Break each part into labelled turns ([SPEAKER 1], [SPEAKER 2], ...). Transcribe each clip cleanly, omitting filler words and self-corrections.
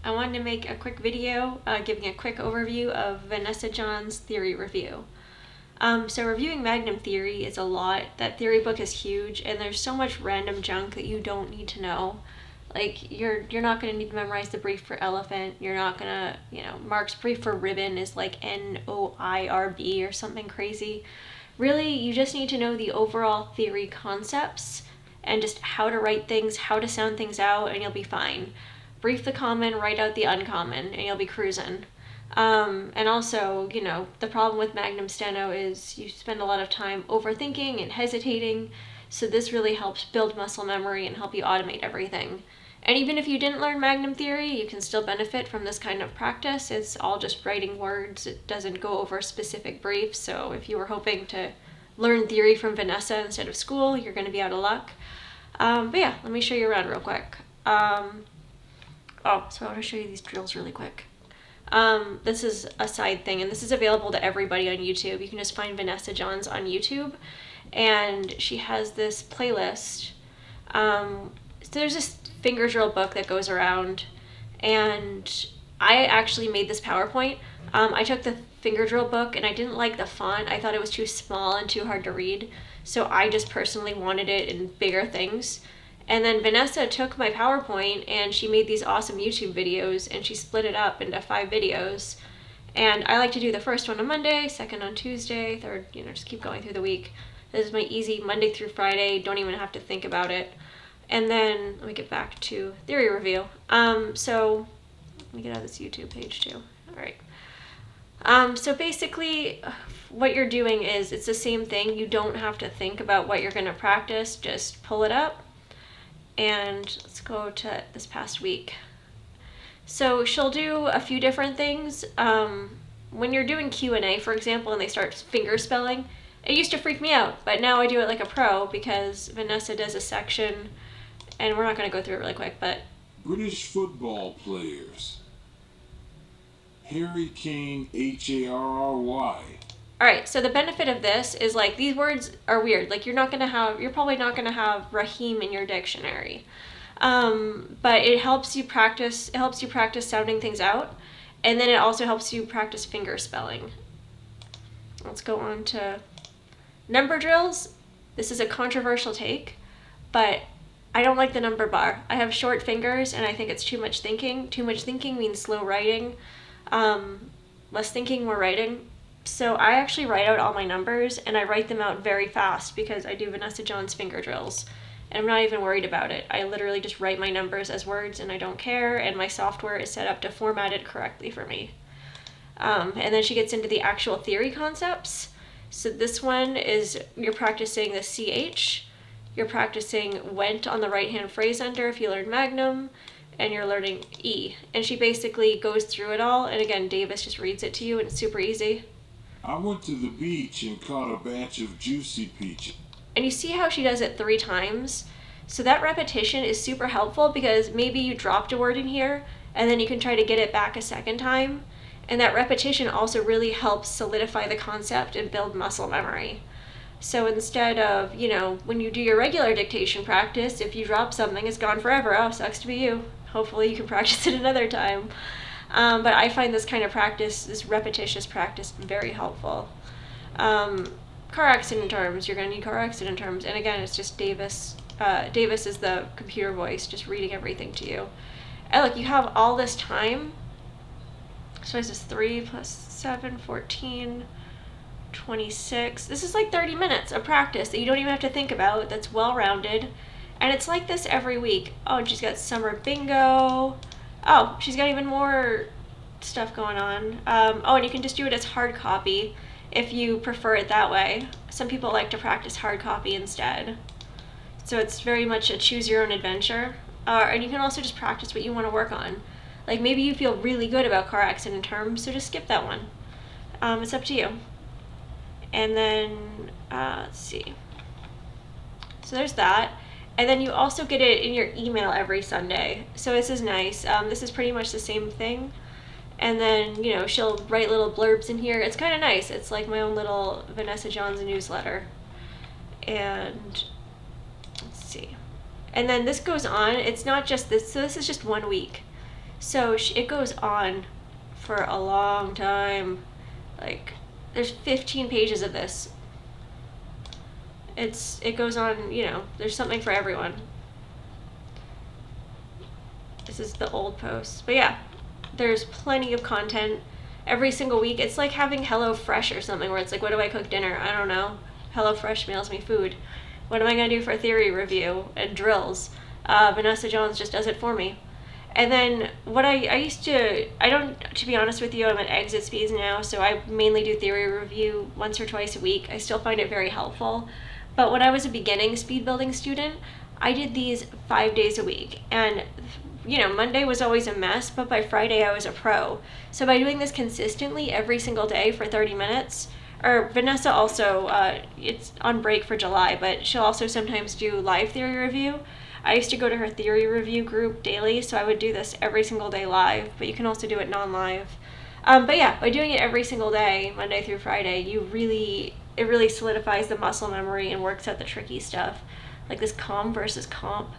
[SPEAKER 1] I wanted to make a quick video giving a quick overview of Vanessa Johns Theory review. So reviewing Magnum Theory is a lot. That theory book is huge, and there's so much random junk that you don't need to know. Like, you're not going to need to memorize the brief for elephant. You're not going to, Mark's brief for ribbon is like NOIRB or something crazy. Really, you just need to know the overall theory concepts and just how to write things, how to sound things out, and you'll be fine. Brief the common, write out the uncommon, and you'll be cruising. And also, the problem with Magnum Steno is you spend a lot of time overthinking and hesitating, so this really helps build muscle memory and help you automate everything. And even if you didn't learn Magnum Theory, you can still benefit from this kind of practice. It's all just writing words. It doesn't go over specific briefs, so if you were hoping to learn theory from Vanessa instead of school, you're going to be out of luck. But yeah, let me show you around real quick. So I want to show you these drills really quick. This is a side thing, and this is available to everybody on YouTube. You can just find Vanessa Johns on YouTube, and she has this playlist. So there's this finger drill book that goes around, and I actually made this PowerPoint. I took the finger drill book, and I didn't like the font. I thought it was too small and too hard to read, so I just personally wanted it in bigger things. And then Vanessa took my PowerPoint and she made these awesome YouTube videos, and she split it up into 5 videos. And I like to do the first one on Monday, second on Tuesday, third, just keep going through the week. This is my easy Monday through Friday, don't even have to think about it. And then let me get back to theory review. So let me get out of this YouTube page too. All right. So basically what you're doing is it's the same thing. You don't have to think about what you're going to practice, just pull it up. And let's go to this past week. So she'll do a few different things. When you're doing Q&A, for example, and they start finger spelling, it used to freak me out, but now I do it like a pro because Vanessa does a section, and we're not going to go through it really quick, but
[SPEAKER 2] British football players. Harry Kane, Harry.
[SPEAKER 1] Alright, so the benefit of this is like these words are weird. Like you're probably not gonna have Raheem in your dictionary. But it helps you practice sounding things out, and then it also helps you practice finger spelling. Let's go on to number drills. This is a controversial take, but I don't like the number bar. I have short fingers and I think it's too much thinking. Too much thinking means slow writing. Less thinking, more writing. So I actually write out all my numbers, and I write them out very fast because I do Vanessa Johns finger drills, and I'm not even worried about it. I literally just write my numbers as words, and I don't care, and my software is set up to format it correctly for me. And then she gets into the actual theory concepts. So this one is you're practicing the CH, you're practicing went on the right-hand phrase ender if you learn Magnum, and you're learning E. And she basically goes through it all, and again, Davis just reads it to you, and it's super easy.
[SPEAKER 2] I went to the beach and caught a batch of juicy peaches.
[SPEAKER 1] And you see how she does it 3 times? So that repetition is super helpful because maybe you dropped a word in here and then you can try to get it back a second time. And that repetition also really helps solidify the concept and build muscle memory. So instead of, when you do your regular dictation practice, if you drop something, it's gone forever. Oh, sucks to be you. Hopefully you can practice it another time. But I find this kind of practice, this repetitious practice, very helpful. Car accident terms, you're going to need car accident terms. And again, it's just Davis. Davis is the computer voice, just reading everything to you. And look, you have all this time. So is this 3 plus 7, 14, 26. This is like 30 minutes of practice that you don't even have to think about, that's well-rounded. And it's like this every week. Oh, and she's got summer bingo. Oh, she's got even more stuff going on. And you can just do it as hard copy if you prefer it that way. Some people like to practice hard copy instead. So it's very much a choose your own adventure. And you can also just practice what you want to work on. Like maybe you feel really good about car accident terms, so just skip that one. It's up to you. And then, let's see. So there's that. And then you also get it in your email every Sunday. So this is nice. This is pretty much the same thing. And then, she'll write little blurbs in here. It's kind of nice. It's like my own little Vanessa Johns newsletter. And let's see. And then this goes on. It's not just this. So this is just 1 week. So it goes on for a long time. Like, there's 15 pages of this. It goes on, there's something for everyone. This is the old post. But yeah, there's plenty of content every single week. It's like having HelloFresh or something, where it's like, what do I cook dinner? I don't know. HelloFresh mails me food. What am I going to do for a theory review and drills? Vanessa Johns just does it for me. And then what to be honest with you, I'm at exit speeds now, so I mainly do theory review once or twice a week. I still find it very helpful. But when I was a beginning speed building student, I did these 5 days a week. And, Monday was always a mess, but by Friday I was a pro. So by doing this consistently every single day for 30 minutes, or Vanessa also, it's on break for July, but she'll also sometimes do live theory review. I used to go to her theory review group daily, so I would do this every single day live, but you can also do it non-live. But yeah, by doing it every single day, Monday through Friday, it really solidifies the muscle memory and works out the tricky stuff. Like this com versus comp.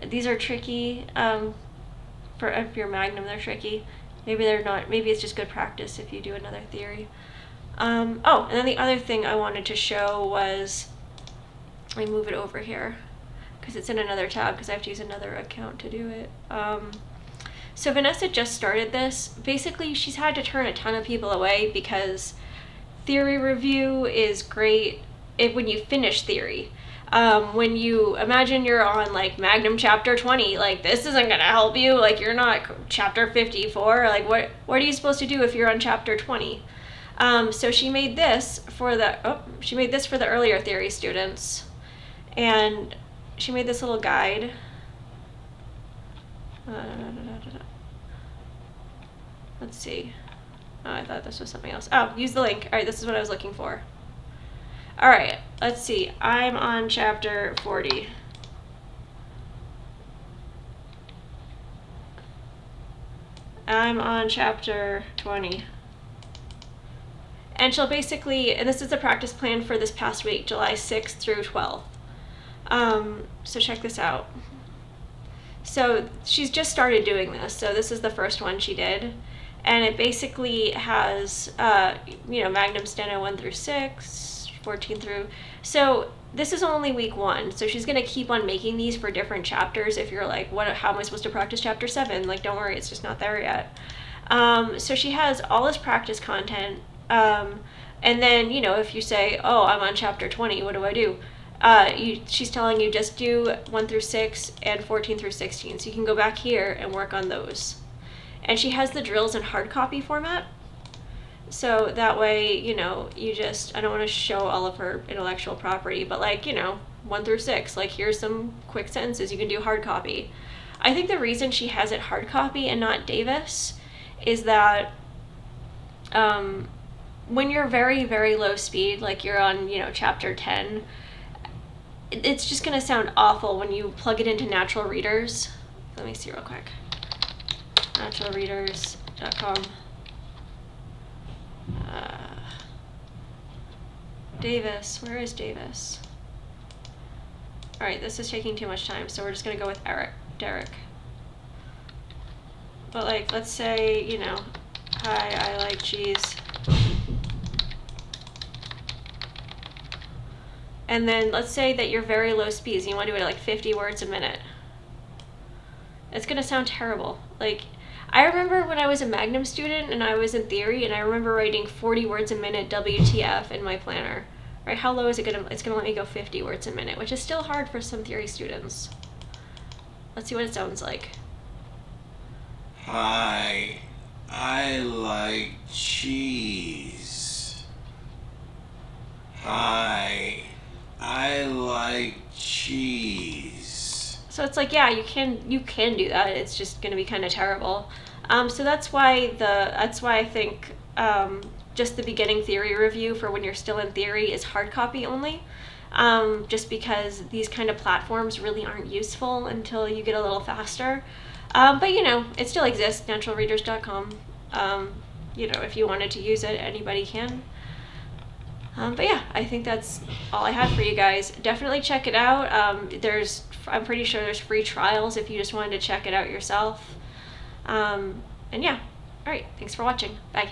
[SPEAKER 1] These are tricky. For if you're Magnum, they're tricky. Maybe they're not. Maybe it's just good practice if you do another theory. And then the other thing I wanted to show was, let me move it over here, because it's in another tab, because I have to use another account to do it. So Vanessa just started this. Basically, she's had to turn a ton of people away, because theory review is great when you finish theory. When you imagine you're on like Magnum chapter 20, like this isn't gonna help you. Like you're not chapter 54. Like what are you supposed to do if you're on chapter 20? So she made this for the earlier theory students, and she made this little guide. Let's see. Oh, I thought this was something else. Oh, use the link. All right, this is what I was looking for. All right, let's see. I'm on chapter 40. I'm on chapter 20. And she'll basically, and this is the practice plan for this past week, July 6th through 12th. So check this out. So she's just started doing this. So this is the first one she did. And it basically has, Magnum Steno 1 through 6, 14 through. So this is only week 1. So she's going to keep on making these for different chapters. If you're like, how am I supposed to practice chapter 7? Like, don't worry, it's just not there yet. So she has all this practice content. And then, if you say, oh, I'm on chapter 20, what do I do? She's telling you just do 1 through 6 and 14 through 16. So you can go back here and work on those. And she has the drills in hard copy format. So that way, I don't want to show all of her intellectual property, but 1 through 6, like here's some quick sentences you can do hard copy. I think the reason she has it hard copy and not Davis is that when you're very, very low speed, like you're on, chapter 10, it's just going to sound awful when you plug it into natural readers. Let me see real quick. Naturalreaders.com. Davis, where is Davis? All right, this is taking too much time, so we're just going to go with Derek. But let's say, hi, I like cheese. And then let's say that you're very low speeds and you want to do it at 50 words a minute. It's going to sound terrible. I remember when I was a Magnum student and I was in theory, and I remember writing 40 words a minute WTF in my planner. Right? How low is it going to? It's going to let me go 50 words a minute, which is still hard for some theory students. Let's see what it sounds like.
[SPEAKER 2] Hi, I like cheese. Hi, I like cheese.
[SPEAKER 1] So it's yeah, you can do that. It's just going to be kind of terrible. So that's why I think just the beginning theory review for when you're still in theory is hard copy only. Just because these kind of platforms really aren't useful until you get a little faster. But it still exists, naturalreaders.com. If you wanted to use it, anybody can. But yeah, I think that's all I had for you guys. Definitely check it out. I'm pretty sure there's free trials if you just wanted to check it out yourself. And yeah, all right. Thanks for watching. Bye.